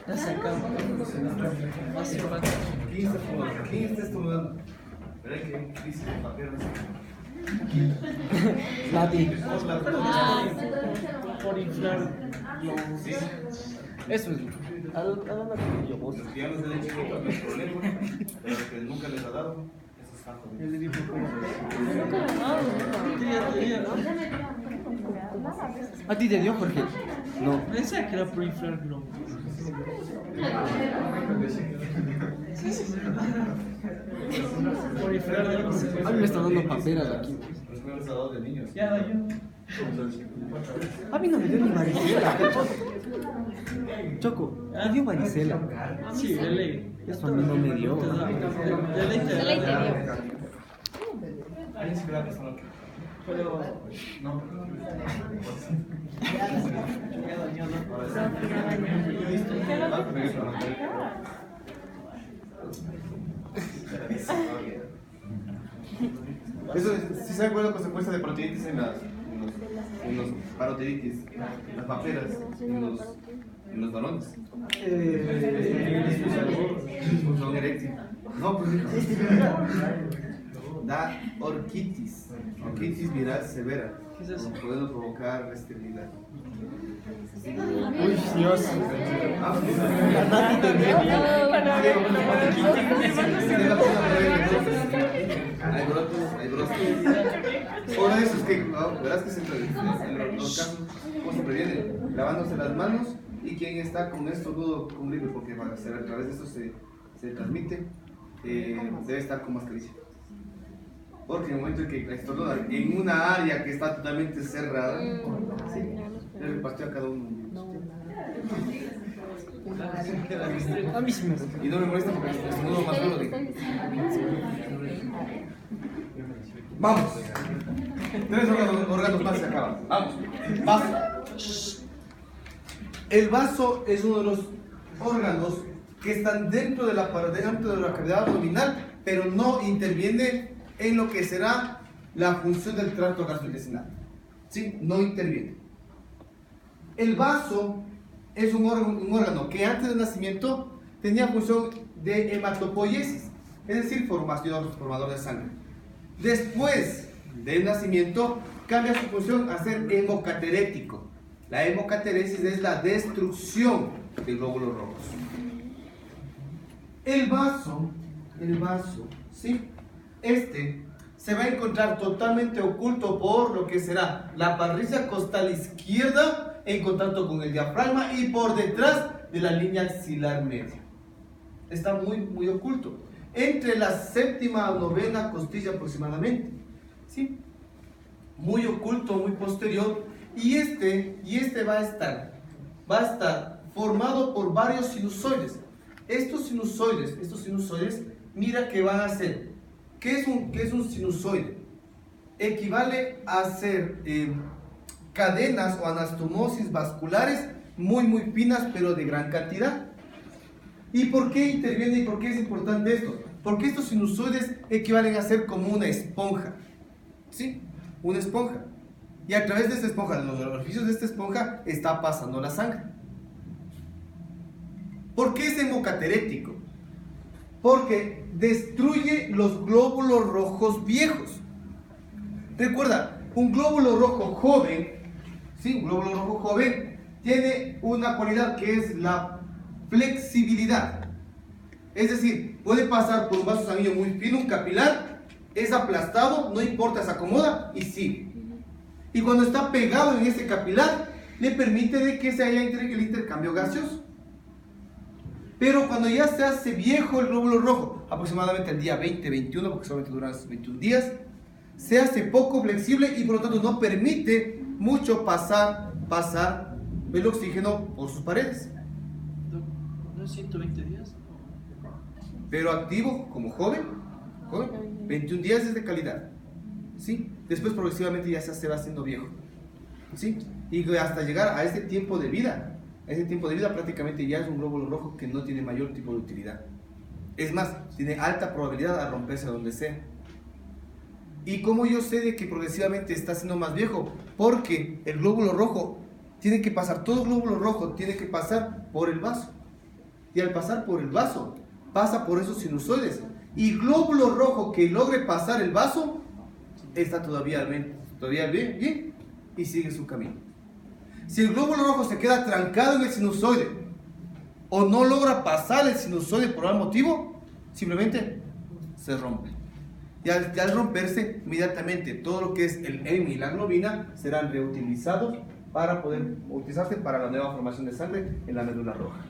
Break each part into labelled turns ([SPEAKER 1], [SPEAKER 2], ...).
[SPEAKER 1] Ya se acabó. Hace falta.
[SPEAKER 2] 15 estornudando. Verá que crisis de papel.
[SPEAKER 1] Nati.
[SPEAKER 3] Por inflar
[SPEAKER 2] Sí.
[SPEAKER 1] Eso es. Hablando con yo, vos.
[SPEAKER 2] Los que ya no se den chiquitos no hay problema, pero los que nunca les ha dado, eso está
[SPEAKER 1] Yo
[SPEAKER 2] jodido.
[SPEAKER 1] le digo cómo. ¿A ti te dio, Jorge? No.
[SPEAKER 3] Pensaba que era por inflar globos. Por inflar globos.
[SPEAKER 1] A mí me está dando paperas aquí.
[SPEAKER 2] Los que no les ha dado de niños.
[SPEAKER 3] Ya, yo.
[SPEAKER 1] A mí no me dio ni varicela, Choco. Choco, me dio varicela.
[SPEAKER 3] Sí, de ley.
[SPEAKER 1] Eso a mí no me dio.
[SPEAKER 3] De ley te da.
[SPEAKER 2] Alguien se queda pensando que.
[SPEAKER 3] Pero.
[SPEAKER 2] No. Eso, si saben cuál es la consecuencia de parotiditis en los parotiditis, en las paperas, en los varones. Disfunción eréctil. No, pues da orquitis viral severa,
[SPEAKER 3] ¿Qué es eso?
[SPEAKER 2] puede provocar esterilidad.
[SPEAKER 1] Uy, Dios.
[SPEAKER 2] Ah,
[SPEAKER 1] La Nati te dio.
[SPEAKER 2] hay brotes. Por eso es que, verás que en los casos, ¿cómo se previene? Lavándose las manos y quien está con estornudo con gripe, porque a través de esto se transmite, debe estar con mascarilla. Porque en el momento en que estornuda en una área que está totalmente cerrada, sí, le repartió a cada uno.
[SPEAKER 1] A mí sí me.
[SPEAKER 2] Y no me molesta porque el estornudo más duro de... Vamos. 3 órganos más se acaban. Vamos. Vaso. El vaso es uno de los órganos que están dentro de la cavidad abdominal, pero no interviene en lo que será la función del tracto gastrointestinal. ¿Sí? No interviene. El vaso es un órgano que antes del nacimiento tenía función de hematopoiesis, es decir, formador de sangre. Después del nacimiento cambia su función a ser hemocaterético. La hemocateresis es la destrucción de glóbulos rojos. El vaso, ¿sí? Este se va a encontrar totalmente oculto por lo que será la parrilla costal izquierda en contacto con el diafragma y por detrás de la línea axilar media. Está muy oculto. Entre la séptima a novena costilla aproximadamente. ¿Sí? Muy oculto, muy posterior. Y este va a estar formado por varios sinusoides. Estos sinusoides, mira que van a ser. ¿Qué es un sinusoide? Equivale a ser cadenas o anastomosis vasculares muy finas, pero de gran cantidad. ¿Y por qué interviene y por qué es importante esto? Porque estos sinusoides equivalen a ser como una esponja. ¿Sí? Una esponja. Y a través de esta esponja, de los orificios de esta esponja, está pasando la sangre. ¿Por qué es hemocaterético? Porque destruye los glóbulos rojos viejos. Recuerda, un glóbulo rojo joven, ¿sí? Un glóbulo rojo joven tiene una cualidad que es la flexibilidad. Es decir, puede pasar por un vaso sanguíneo muy fino, un capilar, es aplastado, no importa, se acomoda y sigue. Y cuando está pegado en ese capilar, le permite de que se haya el intercambio gaseoso. Pero cuando ya se hace viejo el glóbulo rojo, aproximadamente el día 20-21, porque solamente duran 21 días, se hace poco flexible y por lo tanto no permite mucho pasar el oxígeno por sus paredes.
[SPEAKER 3] ¿No es 120 días?
[SPEAKER 2] Pero activo como joven, 21 días es de calidad, ¿sí? Después progresivamente ya se va haciendo viejo, ¿sí? Y hasta llegar a ese tiempo de vida, prácticamente ya es un glóbulo rojo que no tiene mayor tipo de utilidad. Es más, tiene alta probabilidad a romperse a donde sea. ¿Y cómo yo sé de que progresivamente está siendo más viejo? Porque el glóbulo rojo tiene que pasar, todo glóbulo rojo tiene que pasar por el vaso. Y al pasar por el vaso, pasa por esos sinusoides. Y glóbulo rojo que logre pasar el vaso, está todavía bien y sigue su camino. Si el glóbulo rojo se queda trancado en el sinusoide o no logra pasar el sinusoide por algún motivo, simplemente se rompe. Y al romperse, inmediatamente todo lo que es el hemo y la globina serán reutilizados para poder utilizarse para la nueva formación de sangre en la médula roja.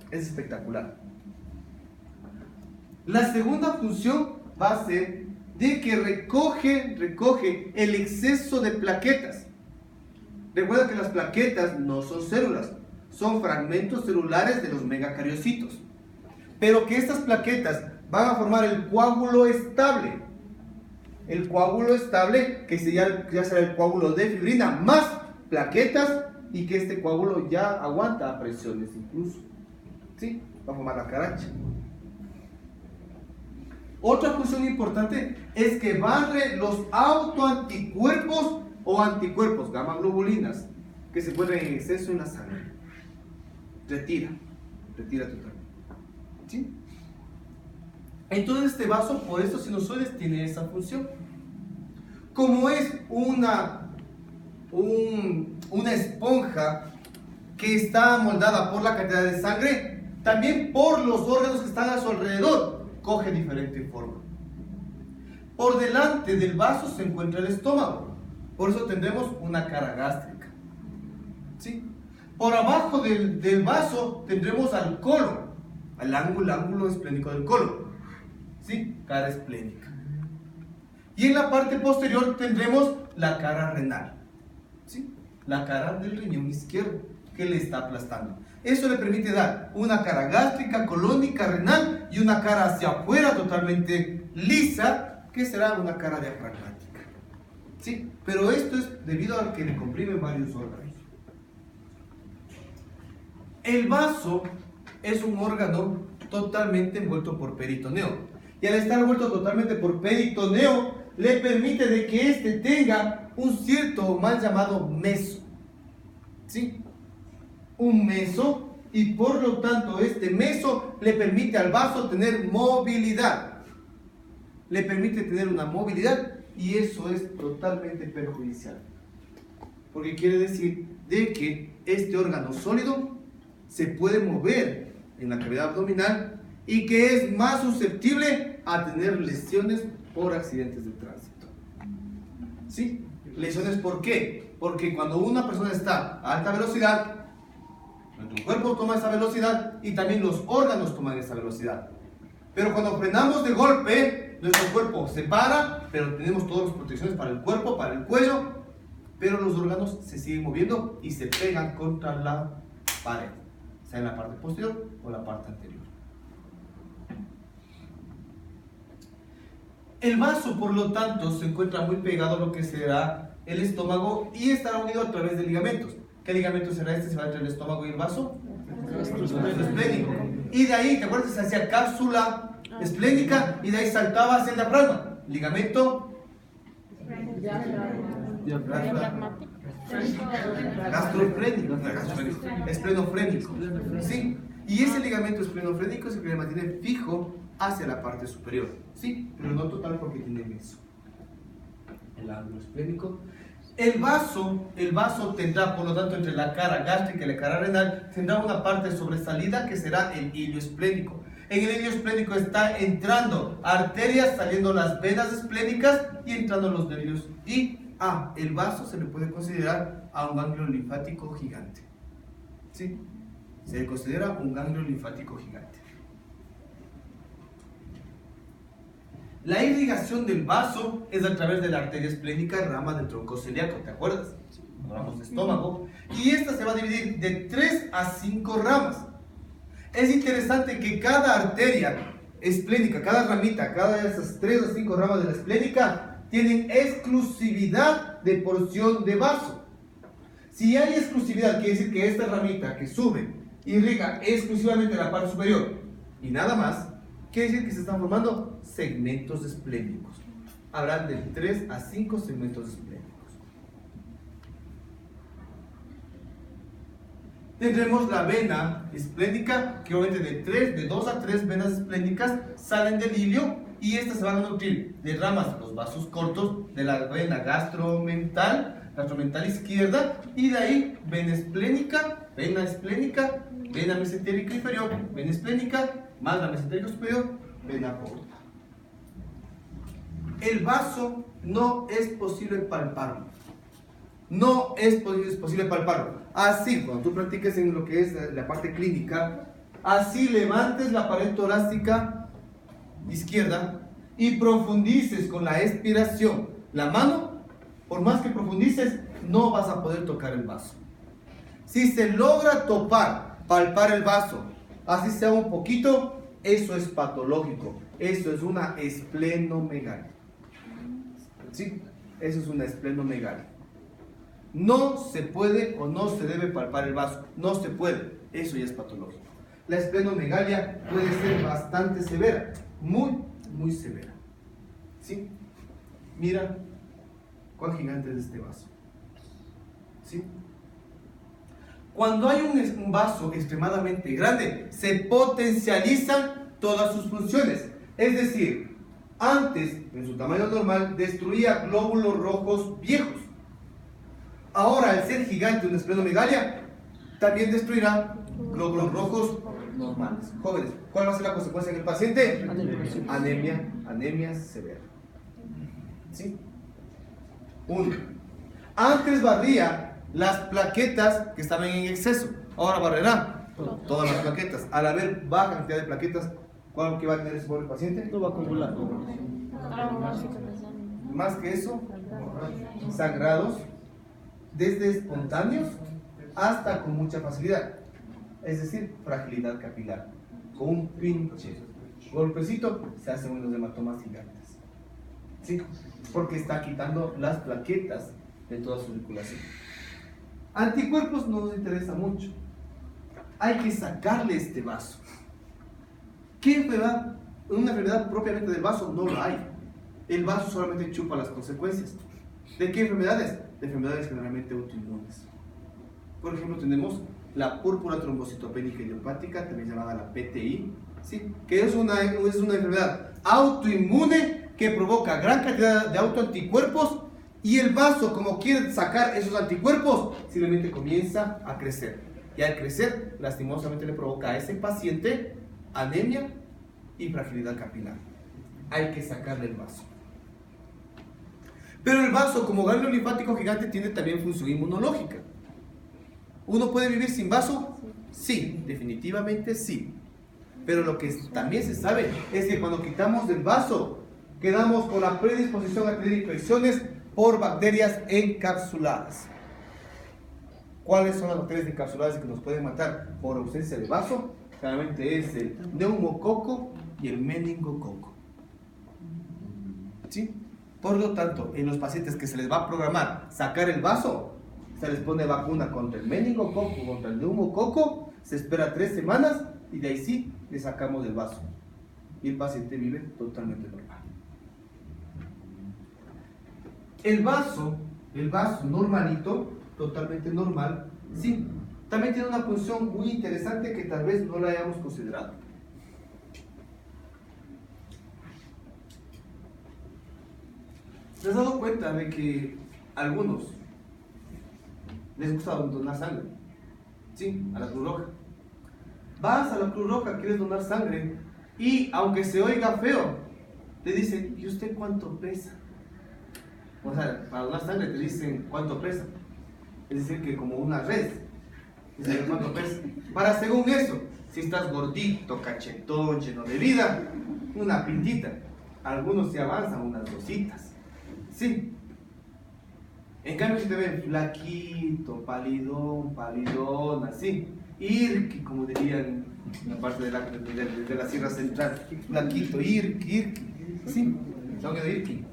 [SPEAKER 2] Es espectacular. La segunda función va a ser de que recoge el exceso de plaquetas. Recuerda que las plaquetas no son células, son fragmentos celulares de los megacariocitos. Pero que estas plaquetas van a formar el coágulo estable. El coágulo estable, que ya será el coágulo de fibrina más plaquetas, y que este coágulo ya aguanta presiones incluso. ¿Sí? Va a formar la caracha. Otra función importante es que barre los autoanticuerpos o anticuerpos, gamma globulinas, que se encuentran en exceso en la sangre. Retira totalmente. ¿Sí? Entonces este vaso, por estos sinusoides, tiene esa función. Como es una esponja que está moldada por la cantidad de sangre, también por los órganos que están a su alrededor, coge diferente forma. Por delante del vaso se encuentra el estómago, por eso tendremos una cara gástrica. ¿Sí? Por abajo del vaso tendremos al colon, al ángulo esplénico del colon. ¿Sí? Cara esplénica. Y en la parte posterior tendremos la cara renal. ¿Sí? La cara del riñón izquierdo que le está aplastando. Eso le permite dar una cara gástrica, colónica, renal y una cara hacia afuera totalmente lisa, que será una cara diafragmática. ¿Sí? Pero esto es debido a que le comprimen varios órganos. El vaso es un órgano totalmente envuelto por peritoneo. Y al estar envuelto totalmente por peritoneo, le permite de que éste tenga un cierto mal llamado meso. ¿Sí? Un meso, y por lo tanto este meso le permite al vaso tener movilidad. Le permite tener una movilidad, y eso es totalmente perjudicial. Porque quiere decir de que este órgano sólido se puede mover en la cavidad abdominal y que es más susceptible a tener lesiones por accidentes de tránsito. ¿Sí? Lesiones, ¿por qué? Porque cuando una persona está a alta velocidad, nuestro cuerpo toma esa velocidad y también los órganos toman esa velocidad. Pero cuando frenamos de golpe, nuestro cuerpo se para, pero tenemos todas las protecciones para el cuerpo, para el cuello, pero los órganos se siguen moviendo y se pegan contra la pared, sea en la parte posterior o la parte anterior. El vaso, por lo tanto, se encuentra muy pegado a lo que será el estómago y estará unido a través de ligamentos. ¿Qué ligamento será este? ¿Se va entre el estómago y el vaso? Esplénico. Y de ahí, ¿te acuerdas? Se hacía cápsula esplénica y de ahí saltaba hacia el diafragma. Ligamento gastroprénico, esplenofrénico. ¿Sí? Y ese ligamento esplenofrénico es el que le mantiene fijo hacia la parte superior. Sí, pero no total porque tiene meso. El ángulo esplénico. El vaso tendrá, por lo tanto, entre la cara gástrica y la cara renal, tendrá una parte sobresalida que será el hilio esplénico. En el hilio esplénico está entrando arterias, saliendo las venas esplénicas y entrando los nervios. Y el vaso se le puede considerar a un ganglio linfático gigante. ¿Sí? Se le considera un ganglio linfático gigante. La irrigación del vaso es a través de la arteria esplénica, rama del tronco celíaco, ¿te acuerdas? Hablamos de estómago. Y esta se va a dividir de 3 a 5 ramas. Es interesante que cada arteria esplénica, cada ramita, cada de esas 3 a 5 ramas de la esplénica, tienen exclusividad de porción de vaso. Si hay exclusividad, quiere decir que esta ramita que sube irriga exclusivamente la parte superior y nada más, quiere decir que se están formando segmentos esplénicos. Habrán de 3 a 5 segmentos esplénicos. tendremos la vena esplénica, que obviamente de 2 a 3 venas esplénicas salen del ilio y estas se van a nutrir de ramas, los vasos cortos de la vena gastromental izquierda, y de ahí vena esplénica, vena mesentérica inferior, vena esplénica, más la mesentérica superior, vena porta. El vaso no es posible palparlo. No es posible palparlo. Así, cuando tú practiques en lo que es la parte clínica, así levantes la pared torácica izquierda y profundices con la expiración la mano, por más que profundices, no vas a poder tocar el vaso. Si se logra palpar el vaso, así sea un poquito, eso es patológico. Eso es una esplenomegalia. ¿Sí? Eso es una esplenomegalia. No se puede o no se debe palpar el vaso. No se puede. Eso ya es patológico. La esplenomegalia puede ser bastante severa. Muy severa. ¿Sí? Mira cuán gigante es este vaso. ¿Sí? Cuando hay un vaso extremadamente grande, se potencializan todas sus funciones. Es decir, antes, en su tamaño normal, destruía glóbulos rojos viejos. Ahora, al ser gigante una esplenomegalia, también destruirá glóbulos rojos normales, jóvenes. ¿Cuál va a ser la consecuencia en el paciente? Anemia severa. ¿Sí? 1. Antes barría las plaquetas que estaban en exceso. Ahora barrerá todas las plaquetas. Al haber baja cantidad de plaquetas, ¿cuál que va a tener ese pobre paciente?
[SPEAKER 3] No va a acumular.
[SPEAKER 2] Más que eso, sangrados, desde espontáneos hasta con mucha facilidad. Es decir, fragilidad capilar. Con un pinche golpecito se hacen unos hematomas gigantes. ¿Sí? Porque está quitando las plaquetas de toda su circulación. Anticuerpos no nos interesa mucho. Hay que sacarle este vaso. ¿Qué enfermedad? Una enfermedad propiamente del vaso no la hay. El vaso solamente chupa las consecuencias. ¿De qué enfermedades? De enfermedades generalmente autoinmunes. Por ejemplo, tenemos la púrpura trombocitopénica idiopática, también llamada la PTI, ¿sí? Que es una enfermedad autoinmune que provoca gran cantidad de autoanticuerpos, y el vaso, como quiere sacar esos anticuerpos, simplemente comienza a crecer. Y al crecer, lastimosamente le provoca a ese paciente anemia y fragilidad capilar. Hay que sacarle el vaso. Pero el vaso, como ganglio linfático gigante, tiene también función inmunológica. ¿Uno puede vivir sin vaso? Sí, definitivamente sí. Pero lo que también se sabe es que cuando quitamos el vaso, quedamos con la predisposición a tener infecciones por bacterias encapsuladas. ¿Cuáles son las bacterias encapsuladas que nos pueden matar por ausencia de vaso? Claramente es el neumococo y el meningococo. ¿Sí? Por lo tanto, en los pacientes que se les va a programar sacar el vaso, se les pone vacuna contra el meningococo, contra el neumococo, se espera 3 semanas y de ahí sí le sacamos el vaso. Y el paciente vive totalmente normal. El vaso normalito, totalmente normal, sí, también tiene una función muy interesante que tal vez no la hayamos considerado. ¿Te has dado cuenta de que a algunos les gusta donar sangre? Sí, a la Cruz Roja. Vas a la Cruz Roja, quieres donar sangre y aunque se oiga feo, te dicen, ¿y usted cuánto pesa? O sea, para donar sangre te dicen cuánto pesa. Es decir, que como una res. Dicen cuánto pesa. Para según eso, si estás gordito, cachetón, lleno de vida, una pintita. Algunos se avanzan unas dositas. Sí. En cambio, si te ven flaquito, palidón, así. Irqui, como dirían en la parte de la Sierra Central. Flaquito, irqui. Sí. ¿Tengo que de irqui?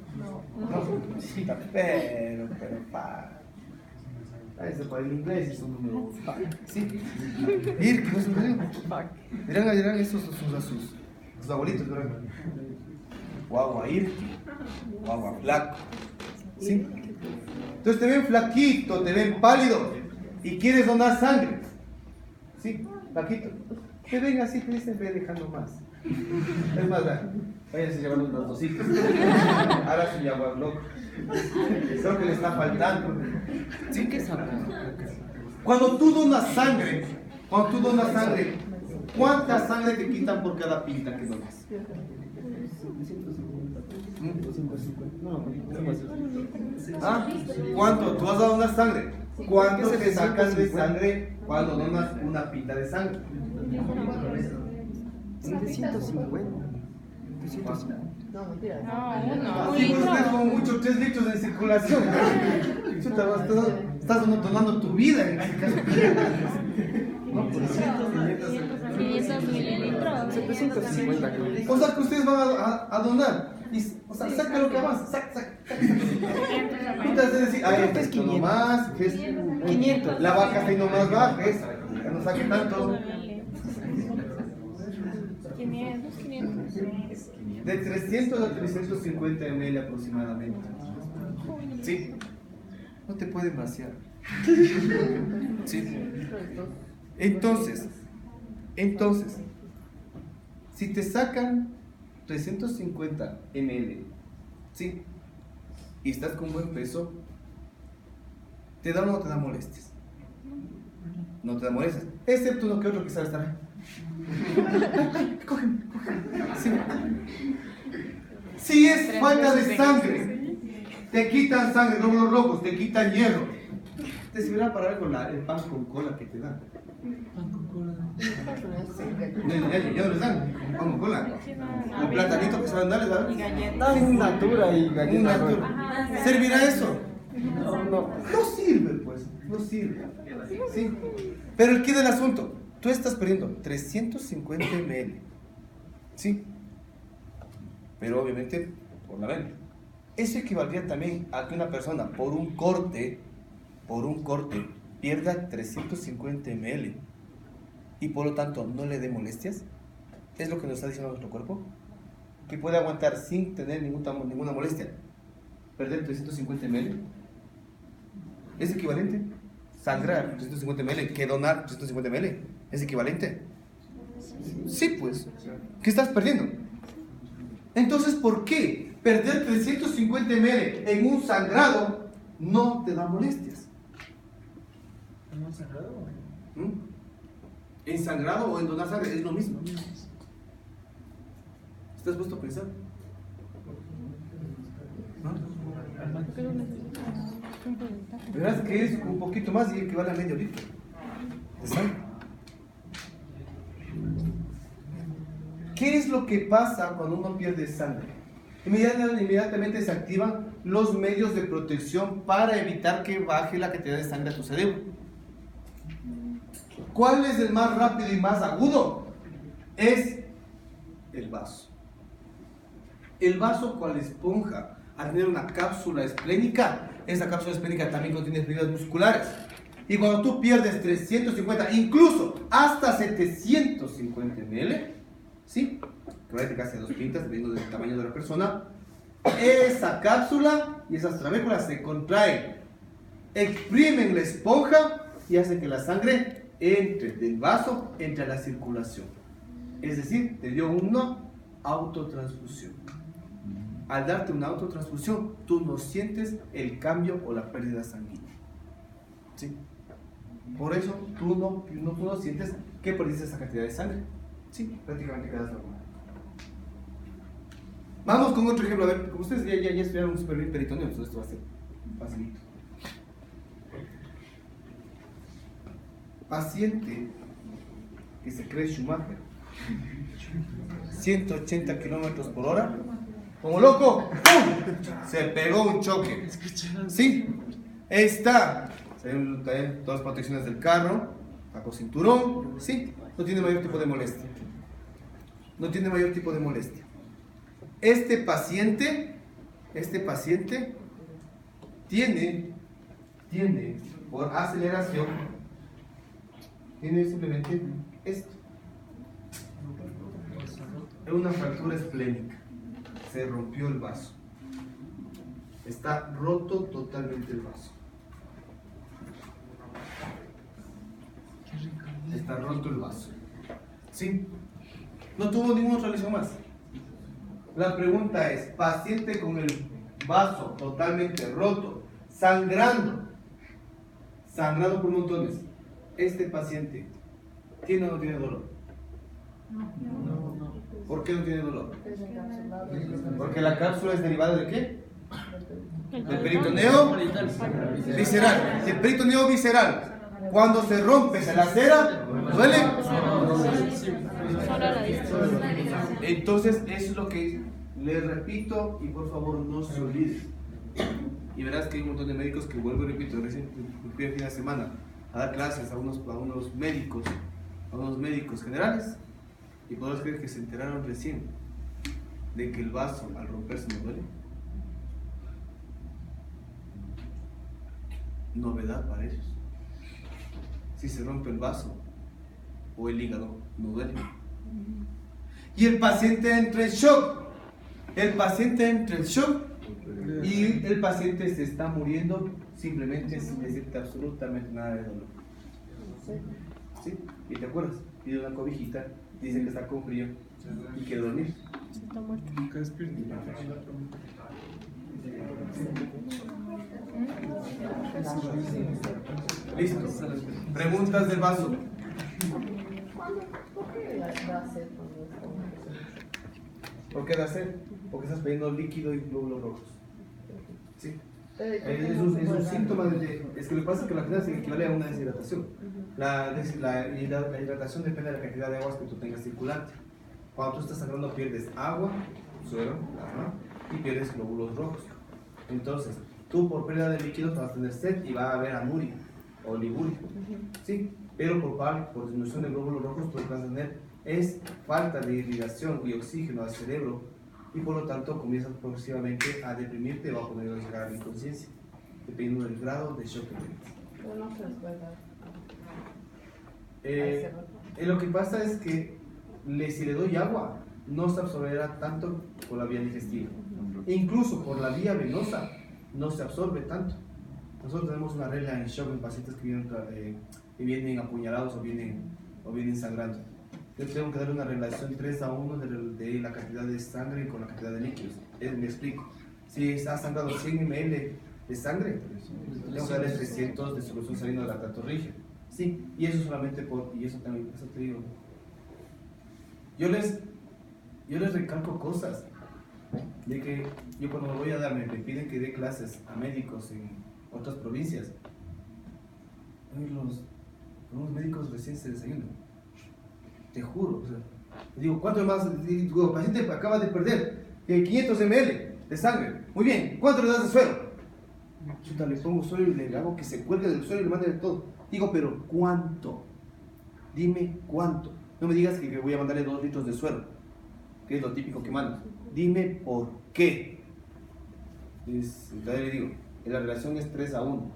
[SPEAKER 2] No, sí, pero eso para el inglés es un número. Sí. Irqui, no es un número. Dirán esos sus abuelitos, ¿verdad? Guagua irqui, guagua flaco. ¿Sí? Entonces te ven flaquito, te ven pálido y quieres donar sangre. Sí, Paquito. Que venga así, te dicen, ve dejando más. Es más, váyanse llevando unos dositos. Ahora sí ya va loco. Creo que le está faltando.
[SPEAKER 1] Sí, ¿qué sabrá?
[SPEAKER 2] Cuando tú donas sangre, ¿cuánta sangre te quitan por cada pinta que donas? ¿Ah? ¿Cuánto? Tú has dado una sangre. ¿Cuánto te sacas de sangre cuando donas una pinta de sangre?
[SPEAKER 1] 750.
[SPEAKER 4] No, mentira.
[SPEAKER 2] Así pues ustedes como mucho 3 litros en circulación. Chuta, estás donando tu vida en este caso. No, por eso.
[SPEAKER 4] 500 mililitros.
[SPEAKER 1] 750.
[SPEAKER 2] O sea que ustedes van a donar. Y, o sea, saca lo que avanza, saca. Tú te has de decir, ay,
[SPEAKER 1] Es
[SPEAKER 2] esto
[SPEAKER 1] 500.
[SPEAKER 2] nomás, que es
[SPEAKER 1] 500.
[SPEAKER 2] la vaca está nomás baja, que no saque tanto.
[SPEAKER 4] 500.
[SPEAKER 2] De 300 a 350 ml aproximadamente. Sí. No te pueden vaciar. Sí. Entonces, si te sacan 350 ml, ¿sí? Y estás con buen peso, ¿te da o no te da molestias? No te da molestias, excepto uno que otro que sabe estar ahí. Cógeme. Sí. Si es falta de sangre, te quitan sangre, glóbulos rojos, te quitan hierro. Te servirá para algo el pan con cola que te dan.
[SPEAKER 3] Pan con cola.
[SPEAKER 2] Ya no les dan pan con cola. El platanito que saben darles, ¿verdad?
[SPEAKER 1] Un natura y galleta.
[SPEAKER 2] Un natura. ¿Servirá eso?
[SPEAKER 1] No.
[SPEAKER 2] No sirve, pues. No sirve. ¿Sí? Pero el quid del asunto, tú estás perdiendo 350 ml. ¿Sí? Pero obviamente por la venta. Eso equivaldría también a que una persona por un corte pierda 350 ml y por lo tanto no le dé molestias. Es lo que nos está diciendo nuestro cuerpo, que puede aguantar sin tener ninguna molestia perder 350 ml. Es equivalente sangrar 350 ml que donar 350 ml. Es equivalente. Sí, pues. ¿Qué estás perdiendo? Entonces, ¿por qué perder 350 ml en un sangrado no te da molestias?
[SPEAKER 3] ¿No sangrado?
[SPEAKER 2] ¿Mm? En sangrado o en donar sangre es lo mismo. ¿Estás puesto a pensar? ¿No? Verás que es un poquito más y equivale a medio litro de sangre. ¿Qué es lo que pasa cuando uno pierde sangre? Inmediatamente se activan los medios de protección para evitar que baje la cantidad de sangre a tu cerebro. ¿Cuál es el más rápido y más agudo? Es el vaso. El vaso, cual esponja, al tener una cápsula esplénica, esa cápsula esplénica también contiene fibras musculares. Y cuando tú pierdes 350, incluso hasta 750 ml, ¿sí? Que va a casi 2 pintas, dependiendo del tamaño de la persona, esa cápsula y esas trabéculas se contraen, exprimen la esponja y hacen que la sangre entre del vaso, entre a la circulación. Es decir, te dio una autotransfusión. Al darte una autotransfusión, tú no sientes el cambio o la pérdida sanguínea. ¿Sí? Por eso tú no sientes que perdiste esa cantidad de sangre. Sí, prácticamente quedas normal. Vamos con otro ejemplo. A ver, como ustedes ya estudiaron súper bien peritoneo, entonces esto va a ser facilito. Paciente que se cree Schumacher, 180 kilómetros por hora, como loco, ¡pum! Se pegó un choque. Sí, está. Se ven todas las protecciones del carro, sacó cinturón, sí, no tiene mayor tipo de molestia. No tiene mayor tipo de molestia. Este paciente tiene por aceleración, tiene simplemente esto. Es una fractura esplénica. Se rompió el vaso. Está roto totalmente el vaso. está roto el vaso. ¿Sí? No tuvo ninguna otra lesión más. La pregunta es, paciente con el vaso totalmente roto, sangrando por montones, ¿este paciente tiene o no tiene dolor? ¿Por qué no tiene dolor? Porque la cápsula es derivada de qué? Del peritoneo visceral. El peritoneo visceral, cuando se rompe, se lacera, ¿duele?
[SPEAKER 4] Solo la distancia.
[SPEAKER 2] Entonces, eso es lo que les repito y por favor no se olviden. Y verás que hay un montón de médicos que, vuelvo y repito, recién fui el fin de semana a dar clases a unos médicos generales y podrás creer que se enteraron recién de que el vaso al romperse no duele. Novedad para ellos. Si se rompe el vaso o el hígado, no duele. Y el paciente entra en shock. Y el paciente se está muriendo simplemente sin decirte absolutamente nada de dolor. ¿Sí? ¿Y te acuerdas? Pide una cobijita, dice que está con frío y quiere dormir.
[SPEAKER 4] Está muerto.
[SPEAKER 3] Nunca despierto.
[SPEAKER 2] Listo. Preguntas del vaso. ¿Por qué da sed? Porque estás perdiendo líquido y glóbulos rojos. ¿Sí? Es un síntoma es que lo que pasa es que la cantidad equivale a una deshidratación. La hidratación depende de la cantidad de aguas que tú tengas circulante. Cuando tú estás sangrando pierdes agua, suero, plasma y pierdes glóbulos rojos. Entonces, tú por pérdida de líquidos vas a tener sed y va a haber anuria o liguria. ¿Sí? Pero por disminución de glóbulos rojos tú lo que vas a tener es falta de irrigación y oxígeno al cerebro y por lo tanto comienzas progresivamente a deprimirte y va a poder llegar a la inconsciencia, dependiendo del grado de shock que tengas. Lo que pasa es que si le doy agua, no se absorberá tanto por la vía digestiva. E incluso por la vía venosa no se absorbe tanto. Nosotros tenemos una regla en shock en pacientes que vienen apuñalados o vienen sangrando. Yo tengo que darle una relación 3:1 de la cantidad de sangre con la cantidad de líquidos. Me explico. Si está sangrado 100 ml de sangre, tengo que darle 300 de solución saliendo de la tratorrige. Sí, y eso solamente y eso también, eso te digo. Yo les recalco cosas de que yo cuando me voy a dar, me piden que dé clases a médicos en otras provincias. Los médicos recién se desayunan. Te juro, o sea, digo, ¿cuánto más? Digo, el paciente acaba de perder 500 ml de sangre. Muy bien, ¿cuánto le das de suero? Chuta, le pongo suero y le hago que se cuelgue del suero y le mande de todo. Digo, pero ¿cuánto? Dime cuánto. No me digas que voy a mandarle 2 litros de suero, que es lo típico que mando. Dime por qué. Entonces le digo, la relación es 3:1.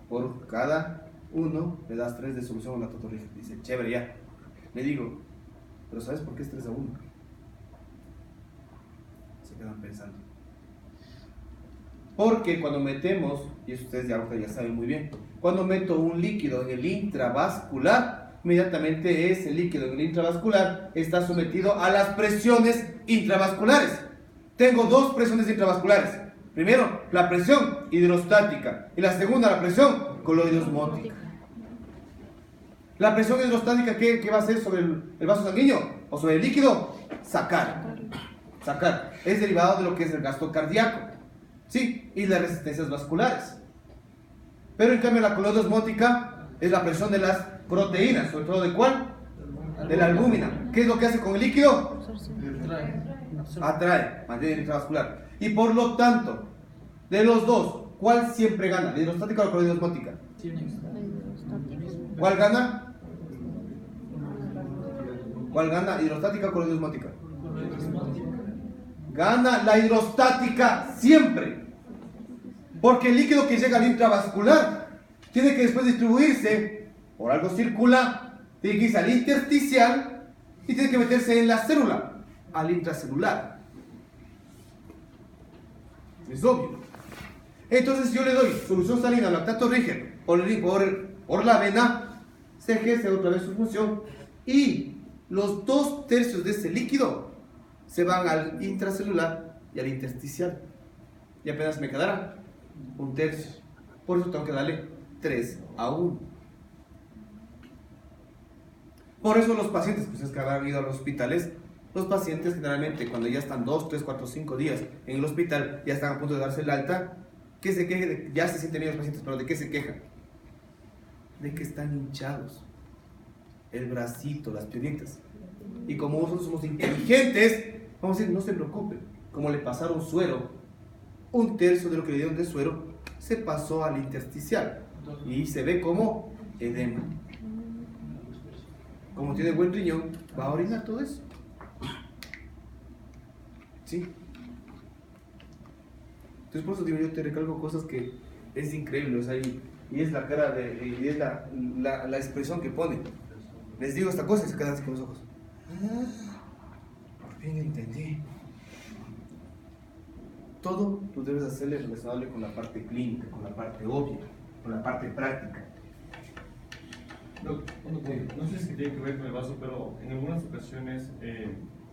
[SPEAKER 2] Por cada uno le das 3 de solución a la totorrija. Dice, chévere, ya. Le digo, ¿pero sabes por qué es 3:1? Se quedan pensando. Porque cuando metemos, y eso ustedes ya saben muy bien, cuando meto un líquido en el intravascular, inmediatamente ese líquido en el intravascular está sometido a las presiones intravasculares. Tengo 2 presiones intravasculares. Primero, la presión hidrostática y la segunda, la presión coloidosmótica. La presión hidrostática, ¿qué va a hacer sobre el vaso sanguíneo o sobre el líquido? Sacar. Es derivado de lo que es el gasto cardíaco, ¿sí? Y las resistencias vasculares. Pero en cambio la coloidosmótica es la presión de las proteínas, sobre todo ¿de cuál? De la albúmina. ¿Qué es lo que hace con el líquido? Atrae, mantiene el intravascular. Y por lo tanto, de los dos, ¿cuál siempre gana? ¿La hidrostática o la coloidosmótica? ¿Cuál gana? ¿Cuál gana? ¿Hidrostática o coloidosmótica? Gana la hidrostática siempre. Porque el líquido que llega al intravascular tiene que después distribuirse, por algo circular, tiene que irse al intersticial y tiene que meterse en la célula, al intracelular. Es obvio. Entonces yo le doy solución salina, lactato rígido por la vena, se ejerce otra vez su función y los 2/3 de ese líquido se van al intracelular y al intersticial. Y apenas me quedará 1/3. Por eso tengo que darle 3:1. Por eso los pacientes, pues es que habrán ido a los hospitales, los pacientes generalmente cuando ya están 2, 3, 4, 5 días en el hospital, ya están a punto de darse el alta, ¿qué se quejan? Ya se sienten bien los pacientes, pero ¿de qué se quejan? De que están hinchados, el bracito, las piernitas. Y como nosotros somos inteligentes, vamos a decir, no se preocupen, como le pasaron suero, 1/3 de lo que le dieron de suero se pasó al intersticial y se ve como edema. Como tiene buen riñón, va a orinar todo eso. ¿Sí? Entonces por eso digo, yo te recalco cosas que es increíble, o sea, y es la cara y es la expresión que pone. Les digo esta cosa y se quedan así con los ojos. Por fin entendí. Todo tú debes hacerle relacionable con la parte clínica, con la parte obvia, con la parte práctica.
[SPEAKER 5] No sé si tiene que ver con el vaso, pero en algunas ocasiones,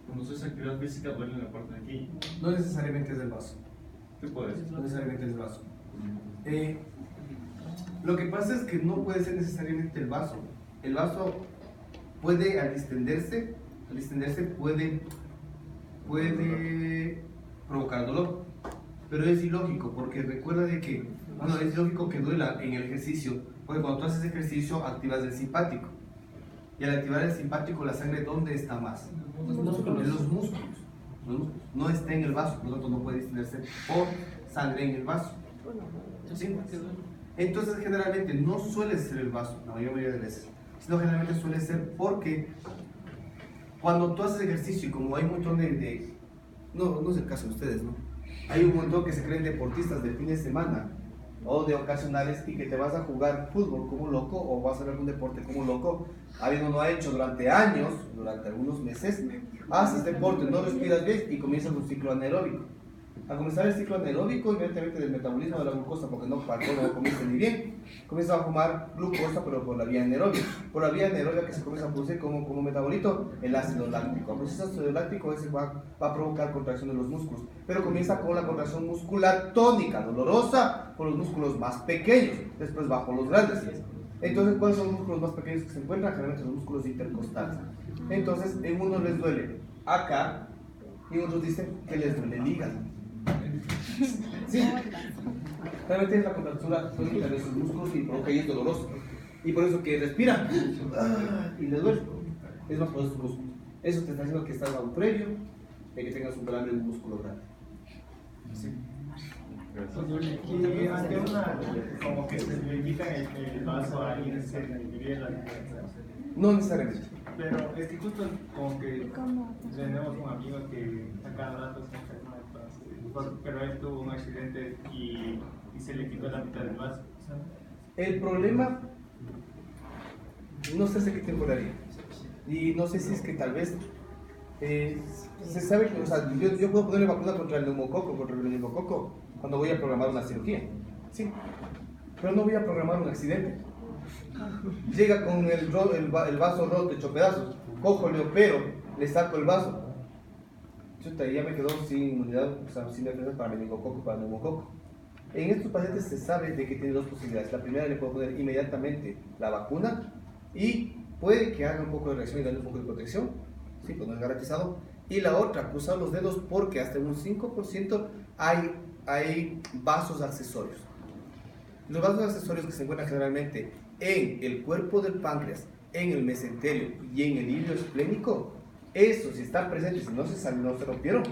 [SPEAKER 5] cuando se hace actividad física, duele en la parte de aquí.
[SPEAKER 2] No necesariamente es del vaso.
[SPEAKER 5] ¿Qué puedes?
[SPEAKER 2] No necesariamente es del vaso. Lo que pasa es que no puede ser necesariamente el vaso. El vaso puede, al distenderse puede provocar dolor. Pero es ilógico, porque recuerda de que, bueno, es ilógico que duela en el ejercicio, porque cuando tú haces ejercicio activas el simpático. Y al activar el simpático, la sangre, ¿dónde está más? En los músculos. Los músculos. No está en el vaso, por lo tanto no puede distenderse por sangre en el vaso. ¿Sí? Entonces generalmente no suele ser el vaso, la mayoría de veces, sino generalmente suele ser porque cuando tú haces ejercicio y como hay un montón no es el caso de ustedes, ¿no? Hay un montón que se creen deportistas de fin de semana o de ocasionales y que te vas a jugar fútbol como un loco o vas a hacer algún deporte como un loco, alguien no ha hecho durante años, durante algunos meses, haces deporte, no respiras bien y comienzas un ciclo anaeróbico. Al comenzar el ciclo anaeróbico, inmediatamente del metabolismo de la glucosa, porque no comienza ni bien, comienza a fumar glucosa, pero por la vía anaerobia. Por la vía anaerobia que se comienza a producir como metabolito, el ácido láctico. Al producirse ácido láctico, ese va a provocar contracción de los músculos, pero comienza con la contracción muscular tónica, dolorosa, por los músculos más pequeños, después bajo los grandes. Entonces, ¿cuáles son los músculos más pequeños que se encuentran? Generalmente los músculos intercostales. Entonces, en unos les duele acá, y otros dicen que les duele el hígado. Sí, realmente es la contractura tónica de sus músculos y provoca y es doloroso. Y por eso que respira y le duele. Es más por esos músculos. Eso te está diciendo que estás a un previo de que tengas un calambre de un músculo grande. Sí.
[SPEAKER 3] Y ante una, como que se le quitan el vaso a alguien, se le diría la diferencia.
[SPEAKER 2] No necesariamente.
[SPEAKER 3] Pero es que justo como que tenemos un amigo que a cada rato se enferma, entonces, pero él tuvo un accidente y se le quitó la mitad del vaso.
[SPEAKER 2] El problema, no sé hace qué tiempo le haría. Y no sé si es que tal vez se sabe que, o sea, yo puedo ponerle vacuna contra el neumococo, cuando voy a programar una cirugía. Sí, pero no voy a programar un accidente. Llega con el vaso roto, hecho pedazos, cojo, le opero, le saco el vaso. Chuta, ya me quedó sin inmunidad, o sea, sin defensa para meningococo, para neumococo. En estos pacientes se sabe de que tiene dos posibilidades. La primera, le puedo poner inmediatamente la vacuna y puede que haga un poco de reacción y darle un poco de protección, sí, pues no es garantizado. Y la otra, cruzar los dedos porque hasta un 5% hay vasos accesorios. Los vasos accesorios que se encuentran generalmente en el cuerpo del páncreas, en el mesenterio y en el hilo esplénico, esos si están presentes y no se rompieron,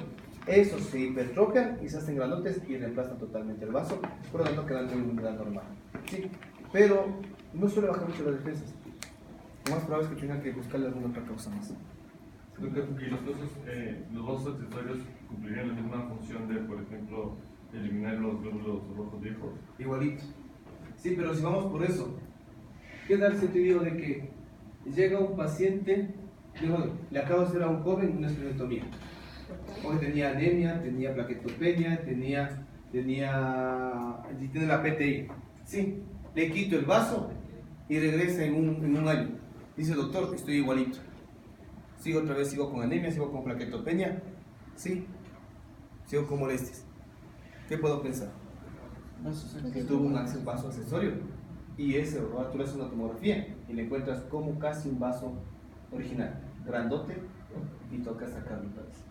[SPEAKER 2] esos se hipertrofian y se hacen grandotes y reemplazan totalmente el vaso, por lo tanto quedan con inmunidad normal. Sí, pero no suele bajar mucho las defensas. Lo más probable es que tengan que buscarle alguna otra causa más.
[SPEAKER 5] Creo que los vasos accesorios cumplirían la misma función de, por ejemplo, eliminar los glóbulos rojos viejos.
[SPEAKER 2] Igualito. Sí, pero si vamos por eso, ¿qué tal si te digo de que llega un paciente, le acabo de hacer a un joven una esplenectomía? Hoy tenía anemia, tenía plaquetopenia, tiene la PTI. Sí, le quito el vaso y regresa en un año. Dice, doctor, estoy igualito. Sigo otra vez, sigo con anemia, sigo con plaquetopenia, sí, sigo con molestias. ¿Qué puedo pensar? Que tuvo un vaso accesorio y ese, ahora tú le haces una tomografía y le encuentras como casi un vaso original, grandote, y toca sacarlo otra vez.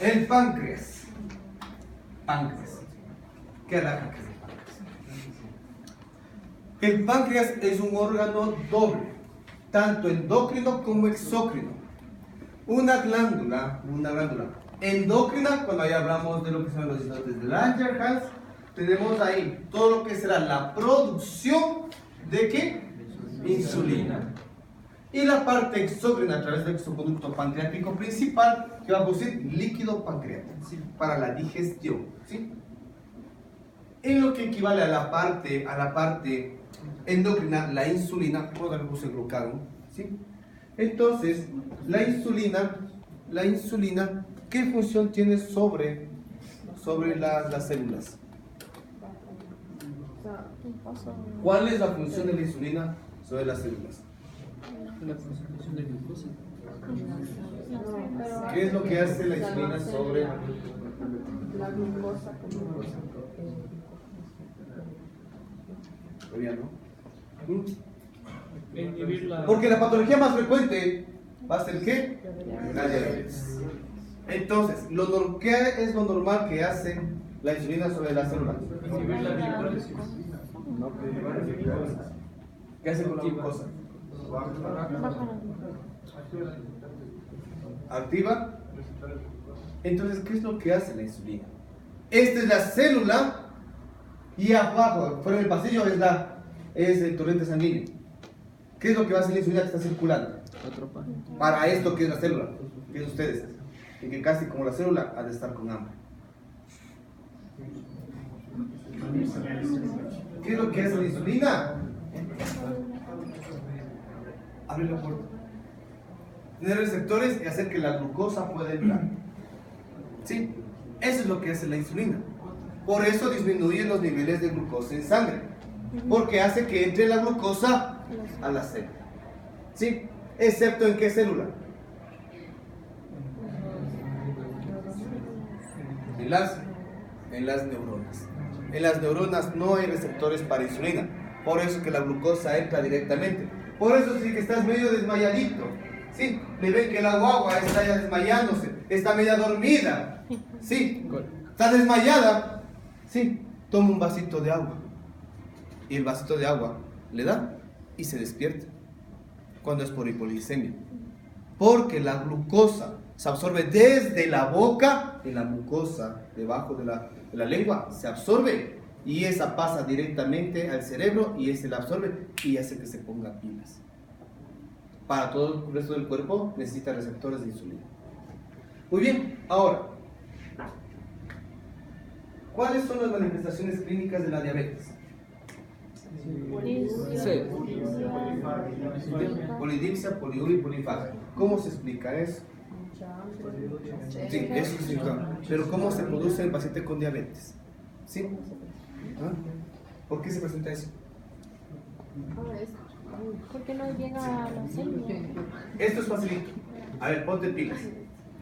[SPEAKER 2] El páncreas. Páncreas. ¿Qué hará que es el páncreas? El páncreas es un órgano doble, tanto endocrino como exócrino. Una glándula endocrina, cuando ahí hablamos de lo que son los islotes de Langerhans, tenemos ahí todo lo que será la producción de ¿qué? Insulina. Y la parte exócrina a través de su conducto pancreático principal, que va a producir líquido pancreático, ¿sí? Para la digestión, ¿sí? En lo que equivale a la parte endocrina, la insulina, puedo también puse glucagón, ¿sí? Entonces, la insulina, ¿qué función tiene sobre las células? ¿Cuál es la función de la insulina sobre las células?
[SPEAKER 1] La concentración de glucosa.
[SPEAKER 2] ¿Qué es lo que hace la insulina sobre
[SPEAKER 4] la glucosa?
[SPEAKER 2] Todavía no.
[SPEAKER 1] Inhibir la...
[SPEAKER 2] Porque la patología más frecuente va a ser ¿qué? La diabetes. Entonces, ¿qué es lo normal que hace la insulina sobre las células?
[SPEAKER 1] Inhibir la glicólisis.
[SPEAKER 2] No, ¿qué hace con la glucosa? Activa. Entonces, ¿qué es lo que hace la insulina? Esta es la célula y abajo, fuera del pasillo, es el torrente sanguíneo. ¿Qué es lo que va a hacer la insulina que está circulando? Para esto que es la célula, que es ustedes, y que casi como la célula ha de estar con hambre. ¿Qué es lo que hace la insulina? Abre la puerta. Tener receptores y hacer que la glucosa pueda entrar. ¿Sí? Eso es lo que hace la insulina. Por eso disminuye los niveles de glucosa en sangre. Porque hace que entre la glucosa a la célula. ¿Sí? ¿Excepto en qué célula? En las neuronas. En las neuronas no hay receptores para insulina. Por eso que la glucosa entra directamente. Por eso sí que estás medio desmayadito. ¿Sí? Le ven que la guagua está ya desmayándose. Está media dormida. ¿Sí? Está desmayada. ¿Sí? Toma un vasito de agua. Y el vasito de agua le da y se despierta. Cuando es por hipoglicemia. Porque la glucosa se absorbe desde la boca, en la mucosa, debajo de la lengua, se absorbe. Y esa pasa directamente al cerebro y ese la absorbe y hace que se ponga pilas. Para todo el resto del cuerpo necesita receptores de insulina. Muy bien, ahora, ¿cuáles son las manifestaciones clínicas de la diabetes? Polidipsia, poliuria y polifagia. ¿Cómo se explica eso? Sí, eso sí, claro. Pero ¿cómo se produce el paciente con diabetes? ¿Sí? ¿Ah? ¿Por qué se presenta eso?
[SPEAKER 4] Porque no llega a la célula.
[SPEAKER 2] Esto es facilito. A ver, ponte pilas.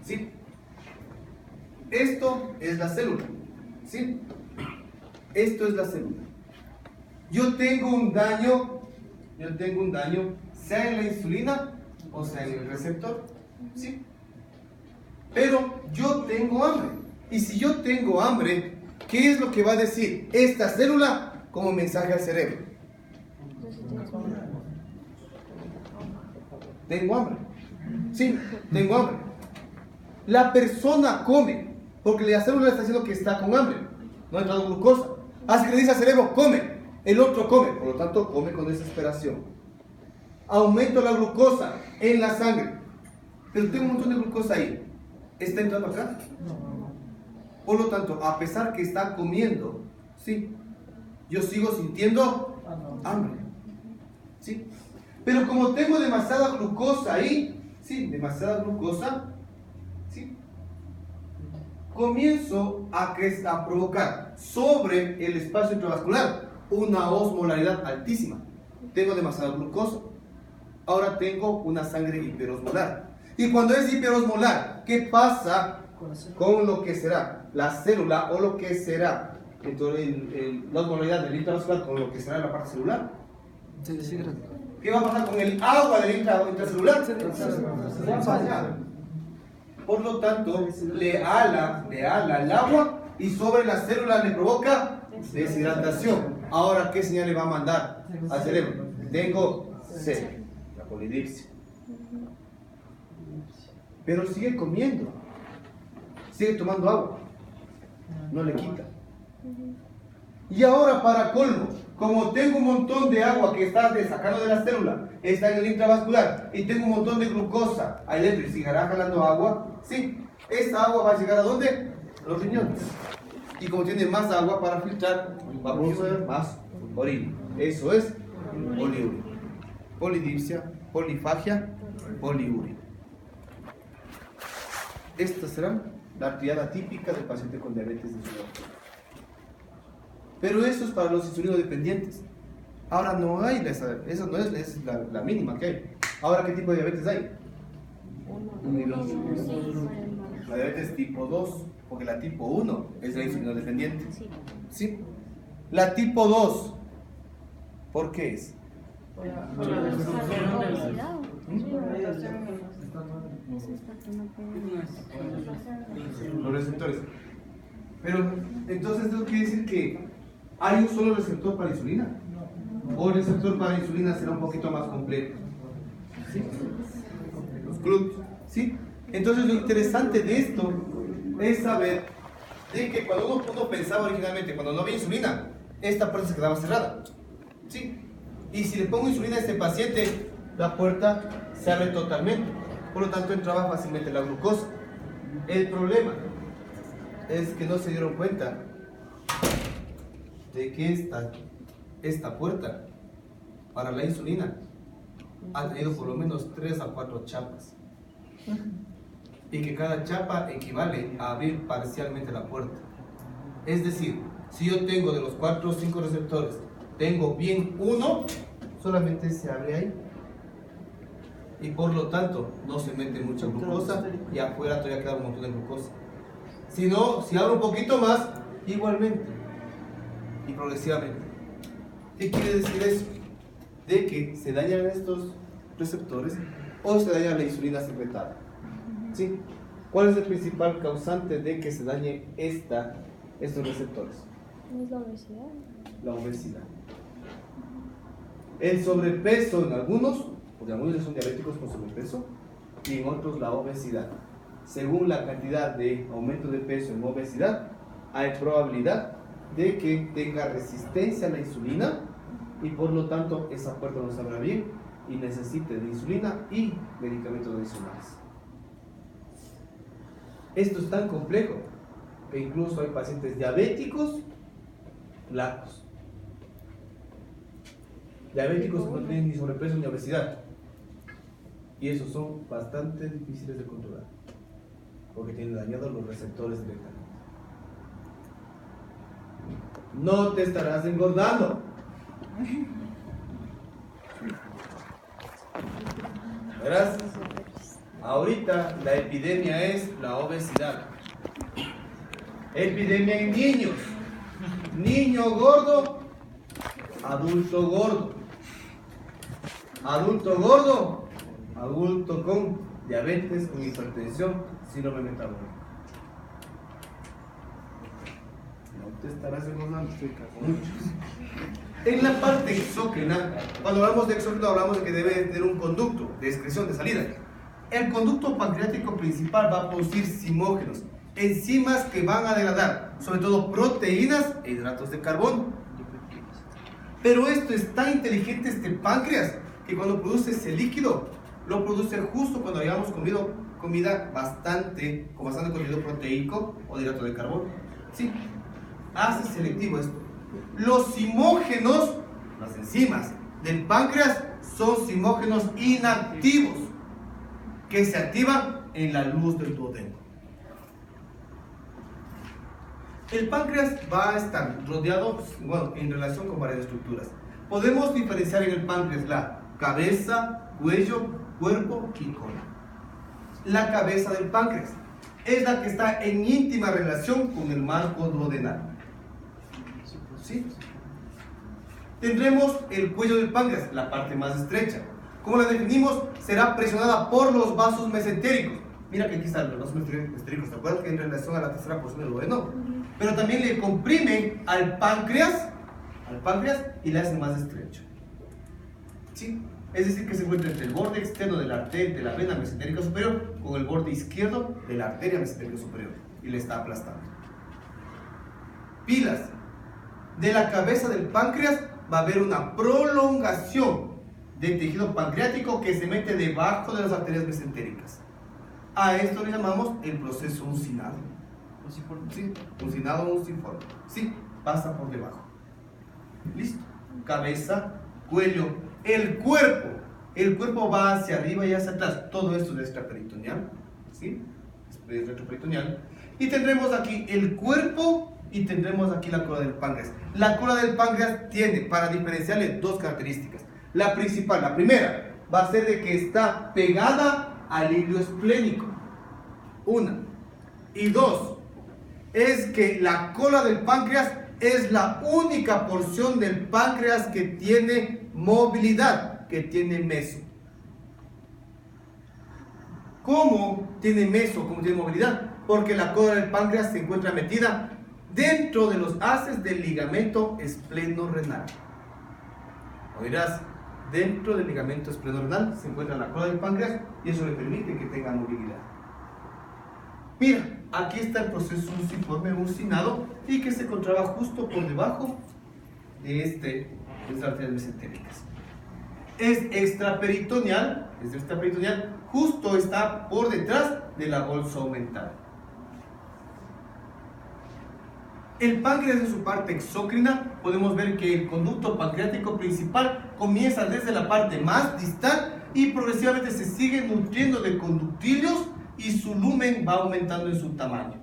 [SPEAKER 2] ¿Sí? Esto es la célula. ¿Sí? Esto es la célula. Yo tengo un daño, sea en la insulina o sea en el receptor. ¿Sí? Pero yo tengo hambre. Y si yo tengo hambre, ¿qué es lo que va a decir esta célula como mensaje al cerebro? Tengo hambre. Sí, tengo hambre. La persona come, porque la célula está diciendo que está con hambre. No ha entrado glucosa. Así que le dice al cerebro, come. El otro come, por lo tanto come con desesperación. Aumento la glucosa en la sangre. Pero tengo un montón de glucosa ahí. ¿Está entrando acá? Por lo tanto, a pesar que está comiendo, sí, yo sigo sintiendo hambre. ¿Sí? Pero como tengo demasiada glucosa ahí, sí, demasiada glucosa, ¿sí? comienzo a provocar sobre el espacio intravascular una osmolaridad altísima. Tengo demasiada glucosa. Ahora tengo una sangre hiperosmolar. Y cuando es hiperosmolar, ¿qué pasa con lo que será la célula o lo que será la osmolaridad del intravascular con lo que será la parte celular?
[SPEAKER 1] Se deshidrata.
[SPEAKER 2] ¿Qué va a pasar con el agua del intracelular? Va para allá. Por lo tanto, le ala el agua y sobre la célula le provoca deshidratación. Ahora, ¿qué señal le va a mandar al cerebro? Tengo sed, la polidipsia. Pero sigue comiendo, sigue tomando agua, no le quita. Y ahora, para colmo, como tengo un montón de agua que está sacando de la célula, está en el intravascular, y tengo un montón de glucosa ahí dentro y seguirá jalando agua, sí, esa agua va a llegar ¿a dónde? A los riñones. Y como tiene más agua para filtrar, va a producir más orina. Eso es poliuria. Polidipsia, polifagia, poliuria. Esta será la triada típica del paciente con diabetes de insulina. Pero eso es para los insulinodependientes. Ahora no hay, esa no es la mínima que hay. Ahora, ¿qué tipo de diabetes hay? Uno y dos. La diabetes tipo 2, porque la tipo 1 es la insulinodependiente. ¿Sí? La tipo 2, ¿por qué es? Los receptores. Pero entonces eso quiere decir que hay un solo receptor para insulina. O el receptor para insulina será un poquito más completo. ¿Sí? Los GLUT. ¿Sí? Entonces lo interesante de esto es saber de que cuando uno pensaba originalmente, cuando no había insulina, esta puerta se quedaba cerrada. ¿Sí? Y si le pongo insulina a este paciente, la puerta se abre totalmente. Por lo tanto, entraba fácilmente la glucosa. El problema es que no se dieron cuenta de que esta puerta para la insulina ha tenido por lo menos 3 a 4 chapas. Y que cada chapa equivale a abrir parcialmente la puerta. Es decir, si yo tengo de los 4 o 5 receptores, tengo bien uno, solamente se abre ahí. Y por lo tanto, no se mete mucha glucosa y afuera todavía queda un montón de glucosa. Si no, si abro un poquito más, igualmente. Y progresivamente. ¿Qué quiere decir eso? De que se dañan estos receptores o se daña la insulina secretada. ¿Sí? ¿Cuál es el principal causante de que se dañe estos receptores?
[SPEAKER 4] Es la obesidad.
[SPEAKER 2] La obesidad. El sobrepeso en algunos, porque algunos son diabéticos con sobrepeso, y en otros la obesidad. Según la cantidad de aumento de peso en obesidad, hay probabilidad de que tenga resistencia a la insulina y por lo tanto esa puerta no se abra bien y necesite de insulina y medicamentos adicionales. Esto es tan complejo que incluso hay pacientes diabéticos flacos. Diabéticos que no tienen ni sobrepeso ni obesidad. Y esos son bastante difíciles de controlar, porque tienen dañados los receptores directamente. No te estarás engordando. Verás, ahorita la epidemia es la obesidad. Epidemia en niños. Niño gordo, adulto gordo. Adulto gordo, adulto con diabetes, con hipertensión, síndrome metabólico. No te estarás engordando, muchos. En la parte exócrina, cuando hablamos de exócrino hablamos de que debe tener un conducto de excreción, de salida. El conducto pancreático principal va a producir simógenos, enzimas que van a degradar, sobre todo proteínas e hidratos de carbono. Pero esto es tan inteligente este páncreas que cuando produce ese líquido, lo produce justo cuando hayamos comido comida con bastante contenido proteico o de hidrato de carbono. Sí, hace selectivo esto. Los simógenos, las enzimas del páncreas, son simógenos inactivos que se activan en la luz del duodeno. El páncreas va a estar rodeado, bueno, en relación con varias estructuras. Podemos diferenciar en el páncreas la cabeza, cuello, cuerpo y cola. La cabeza del páncreas es la que está en íntima relación con el marco duodenal. ¿Sí? Tendremos el cuello del páncreas, la parte más estrecha. Como la definimos, será presionada por los vasos mesentéricos. Mira que aquí están los vasos mesentéricos, ¿te acuerdas? Que en relación a la tercera porción del duodeno. Pero también le comprimen al páncreas y le hacen más estrecho. ¿Sí? Es decir, que se encuentra entre el borde externo de la vena mesentérica superior con el borde izquierdo de la arteria mesentérica superior y le está aplastando. Pilas. De la cabeza del páncreas va a haber una prolongación del tejido pancreático que se mete debajo de las arterias mesentéricas. A esto le llamamos el proceso uncinado. ¿Sí? Uncinado o unciforme. Sí, pasa por debajo. Listo. Cabeza, cuello, el cuerpo. El cuerpo va hacia arriba y hacia atrás. Todo esto es extraperitoneal. ¿Sí? Es retroperitoneal. Y tendremos aquí el cuerpo y tendremos aquí la cola del páncreas. La cola del páncreas tiene, para diferenciarle, dos características. La principal, la primera, va a ser de que está pegada al hilo esplénico. Una. Y dos, es que la cola del páncreas es la única porción del páncreas que tiene movilidad, que tiene meso. ¿Cómo tiene meso? ¿Cómo tiene movilidad? Porque la cola del páncreas se encuentra metida dentro de los haces del ligamento espleno-renal. Oirás, dentro del ligamento espleno-renal se encuentra la cola del páncreas y eso le permite que tenga movilidad. Mira, aquí está el proceso unciforme uncinado y que se encontraba justo por debajo de estas arterias mesentéricas. Es extraperitoneal, justo está por detrás de la bolsa aumental. El páncreas en su parte exócrina, podemos ver que el conducto pancreático principal comienza desde la parte más distal y progresivamente se sigue nutriendo de conductilios y su lumen va aumentando en su tamaño.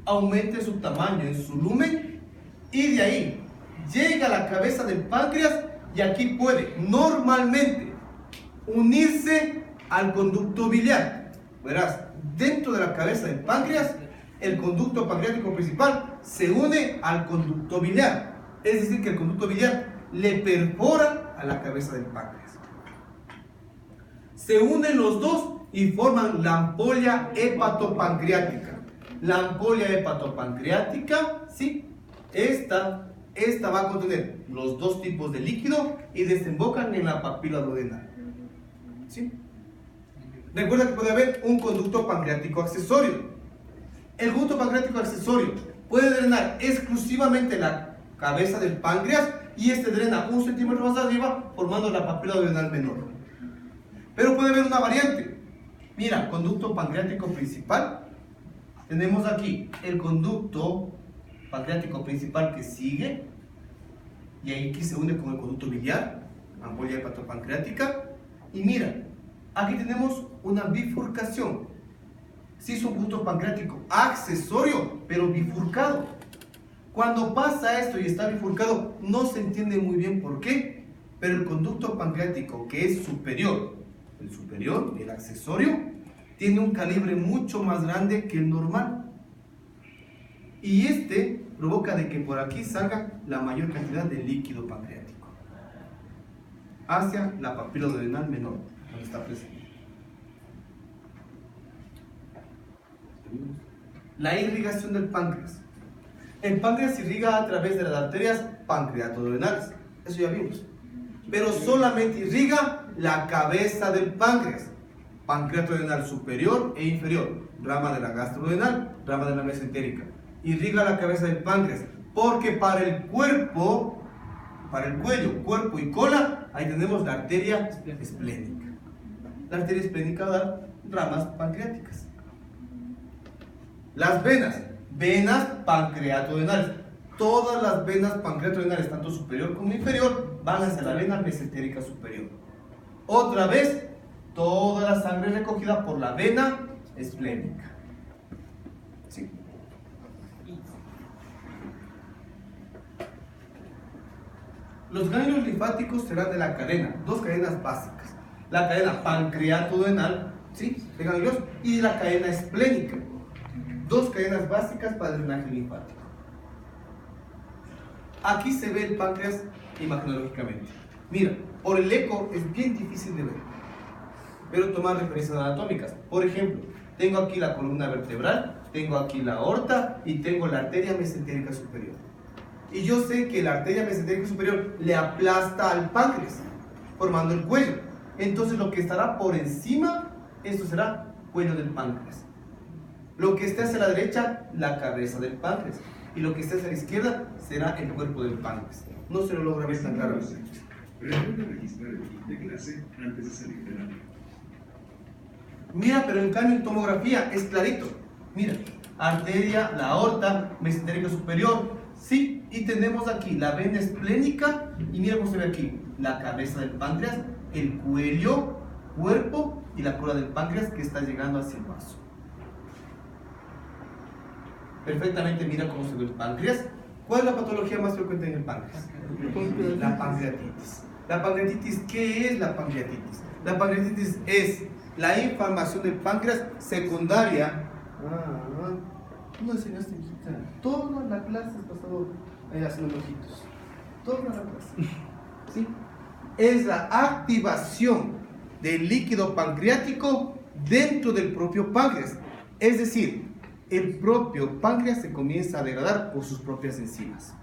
[SPEAKER 2] Aumente su tamaño en su lumen y de ahí llega a la cabeza del páncreas y aquí puede normalmente unirse al conducto biliar. Verás, dentro de la cabeza del páncreas, el conducto pancreático principal se une al conducto biliar. Es decir, que el conducto biliar le perfora a la cabeza del páncreas. Se unen los dos y forman la ampolla hepatopancreática. La ampolla hepatopancreática, ¿sí? Esta va a contener los dos tipos de líquido y desembocan en la papila duodenal. ¿Sí? Recuerda que puede haber un conducto pancreático accesorio. El conducto pancreático accesorio puede drenar exclusivamente la cabeza del páncreas y este drena 1 centímetro más arriba formando la papila duodenal menor. Pero puede haber una variante. Mira, conducto pancreático principal. Tenemos aquí el conducto pancreático principal que sigue y ahí que se une con el conducto biliar, ampolla hepatopancreática. Y mira, aquí tenemos una bifurcación. Sí, es un conducto pancreático accesorio, pero bifurcado. Cuando pasa esto y está bifurcado, no se entiende muy bien por qué, pero el conducto pancreático que es superior, el accesorio, tiene un calibre mucho más grande que el normal. Y este provoca de que por aquí salga la mayor cantidad de líquido pancreático hacia la papila duodenal menor, donde está presente. La irrigación del páncreas. El páncreas irriga a través de las arterias pancreatoduodenales. Eso ya vimos. Pero solamente irriga la cabeza del páncreas. Pancreatoduodenal superior e inferior. Rama de la gastroduodenal, rama de la mesentérica. Irriga la cabeza del páncreas. Porque para el cuerpo, para el cuello, cuerpo y cola, ahí tenemos la arteria esplénica. La arteria esplénica da ramas pancreáticas. Las venas, venas pancreatoduodenales. Todas las venas pancreatoduodenales, tanto superior como inferior, van hacia la vena mesentérica superior. Otra vez, toda la sangre recogida por la vena esplénica. ¿Sí? Los ganglios linfáticos serán de la cadena, dos cadenas básicas. La cadena pancreatodenal, ¿sí?, de ganglios, y la cadena esplénica. Dos cadenas básicas para el drenaje linfático. Aquí se ve el páncreas imagenológicamente. Mira, por el eco es bien difícil de ver, pero tomar referencias anatómicas. Por ejemplo, tengo aquí la columna vertebral, tengo aquí la aorta y tengo la arteria mesentérica superior. Y yo sé que la arteria mesentérica superior le aplasta al páncreas, formando el cuello. Entonces lo que estará por encima, esto será cuello del páncreas. Lo que esté hacia la derecha, la cabeza del páncreas. Y lo que esté hacia la izquierda será el cuerpo del páncreas. No se lo logra ver tan claramente.
[SPEAKER 6] Recuerda registrar el kit de clase antes de salir del aula.
[SPEAKER 2] Mira, pero en cambio en tomografía es clarito. Mira, arteria, la aorta, mesentérica superior, sí, y tenemos aquí la vena esplénica, y mira cómo se ve aquí, la cabeza del páncreas, el cuello, cuerpo y la cola del páncreas que está llegando hacia el vaso. Perfectamente, mira cómo se ve el páncreas. ¿Cuál es la patología más frecuente en el páncreas? La pancreatitis. ¿La pancreatitis qué es la pancreatitis? La pancreatitis es la inflamación del páncreas secundaria. No enseñaste, hijita. Toda la clase has pasado ahí haciendo ojitos. Toda la clase. ¿Sí? Es la activación del líquido pancreático dentro del propio páncreas. Es decir, el propio páncreas se comienza a degradar por sus propias enzimas.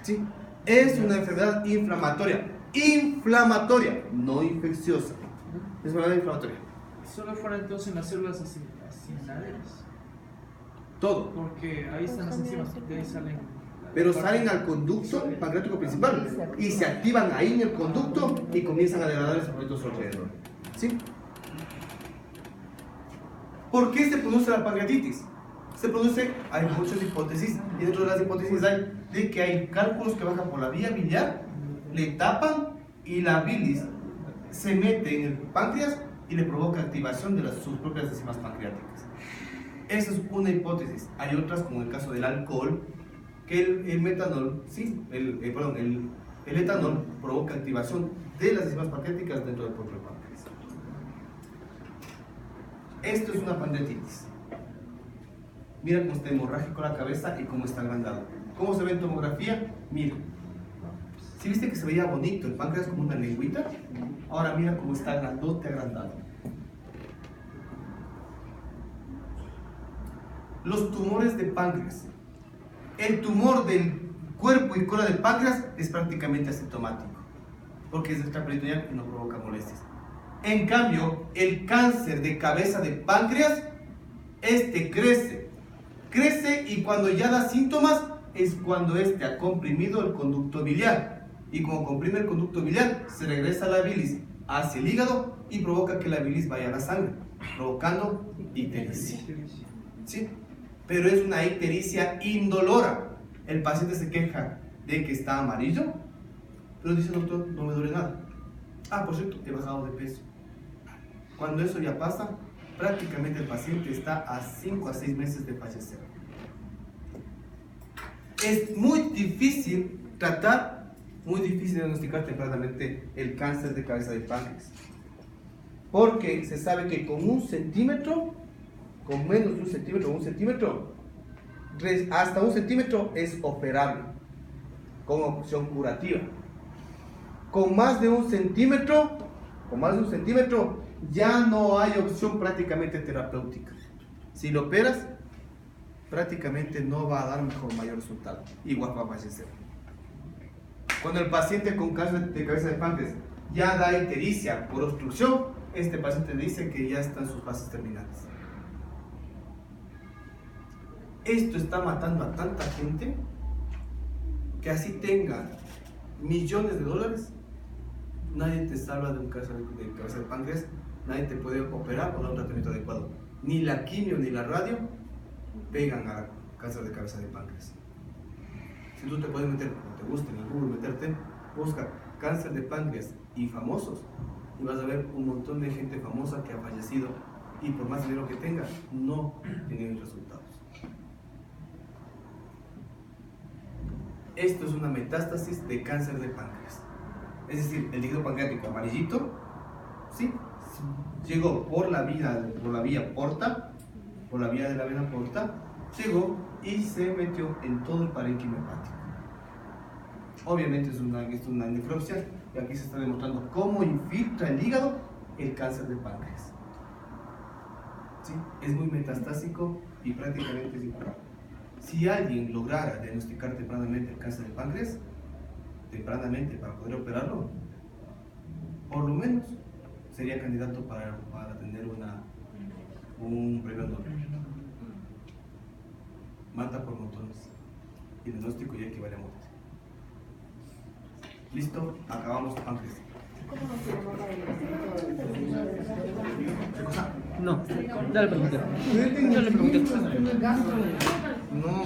[SPEAKER 2] ¿Sí? Es una enfermedad inflamatoria. Inflamatoria, no infecciosa. Es enfermedad inflamatoria.
[SPEAKER 7] Solo fuera entonces en las células asimiladas,
[SPEAKER 2] Todo.
[SPEAKER 7] porque ahí están las enzimas, de ahí salen.
[SPEAKER 2] Pero salen al conducto pancreático principal y se activan ahí en el conducto y comienzan a degradar esos productos alrededor. ¿Sí? ¿Por qué se produce la pancreatitis? Se produce, hay muchas hipótesis, y dentro de las hipótesis hay de que hay cálculos que bajan por la vía biliar, le tapan y la bilis se mete en el páncreas y le provoca activación de sus propias enzimas pancreáticas. Esa es una hipótesis. Hay otras, como el caso del alcohol, que el metanol, sí, el etanol provoca activación de las enzimas pancreáticas dentro del propio páncreas. Esto es una pancreatitis. Mira cómo está hemorrágico la cabeza y cómo está agrandado. ¿Cómo se ve en tomografía? Mira. ¿Sí viste que se veía bonito el páncreas como una lengüita? Ahora mira cómo está grandote, agrandado. Los tumores de páncreas. El tumor del cuerpo y cola del páncreas es prácticamente asintomático, porque es extraperitoneal y no provoca molestias. En cambio, el cáncer de cabeza de páncreas, crece y cuando ya da síntomas es cuando ha comprimido el conducto biliar. Y como comprime el conducto biliar, se regresa la bilis hacia el hígado y provoca que la bilis vaya a la sangre, provocando ictericia. ¿Sí? Pero es una ictericia indolora. El paciente se queja de que está amarillo, pero dice: doctor, no me duele nada. Por cierto, he bajado de peso. Cuando eso ya pasa, prácticamente el paciente está a 5 a 6 meses de fallecer. Es muy difícil tratar, muy difícil diagnosticar tempranamente el cáncer de cabeza de páncreas, porque se sabe que con 1 centímetro, con menos de 1 centímetro, 1 centímetro, hasta 1 centímetro es operable, con opción curativa. Con más de 1 centímetro, ya no hay opción prácticamente terapéutica. Si lo operas, prácticamente no va a dar mayor resultado. Igual va a fallecer. Cuando el paciente con cáncer de cabeza de páncreas ya da ictericia por obstrucción, este paciente dice que ya está en sus fases terminales. Esto está matando a tanta gente que así tenga millones de dólares, nadie te salva de un cáncer de cabeza de páncreas, nadie te puede operar o dar un tratamiento adecuado. Ni la quimio ni la radio pegan al cáncer de cabeza de páncreas. Si tú te puedes meter, como te guste, en Google meterte, busca cáncer de páncreas y famosos y vas a ver un montón de gente famosa que ha fallecido y por más dinero que tenga, no tienen resultados. esto es una metástasis de cáncer de páncreas. Es decir, el líquido pancreático amarillito, ¿sí? Llegó por la vía porta, por la vía de la vena porta, llegó y se metió en todo el parénquima hepático. Obviamente es una nefropsia, y aquí se está demostrando cómo infiltra el hígado el cáncer de páncreas. ¿Sí? Es muy metastásico y prácticamente es incurable. Si alguien lograra diagnosticar tempranamente el cáncer de páncreas, tempranamente para poder operarlo, por lo menos sería candidato para tener un premio Nobel. Mata por montones. El diagnóstico ya equivale a muerte. Listo, acabamos páncreas.
[SPEAKER 1] No, ya le pregunté. Yo le pregunté.
[SPEAKER 2] No.